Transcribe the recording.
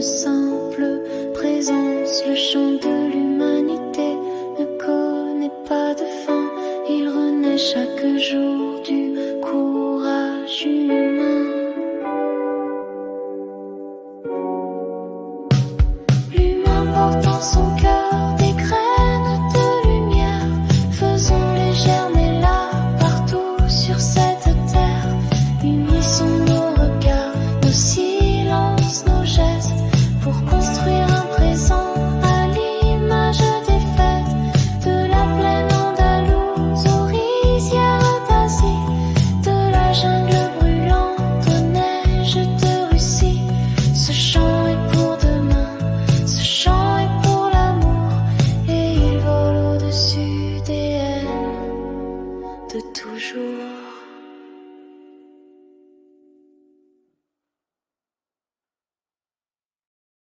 simple présence. Le chant de l'humanité ne connaît pas de fin. Il renaît chaque jour du courage humain. L'humain porte en son cœur des graines de lumière. Faisons-les germer là, partout sur cette terre. Unissons nos regards, nos silences, nos gestes, pour construire un présent à l'image des fêtes. De la plaine andalouse aux rizières d'Asie, de la jungle brûlante aux neiges de Russie. Ce chant est pour demain, ce chant est pour l'amour, et il vole au-dessus des haines de toujours.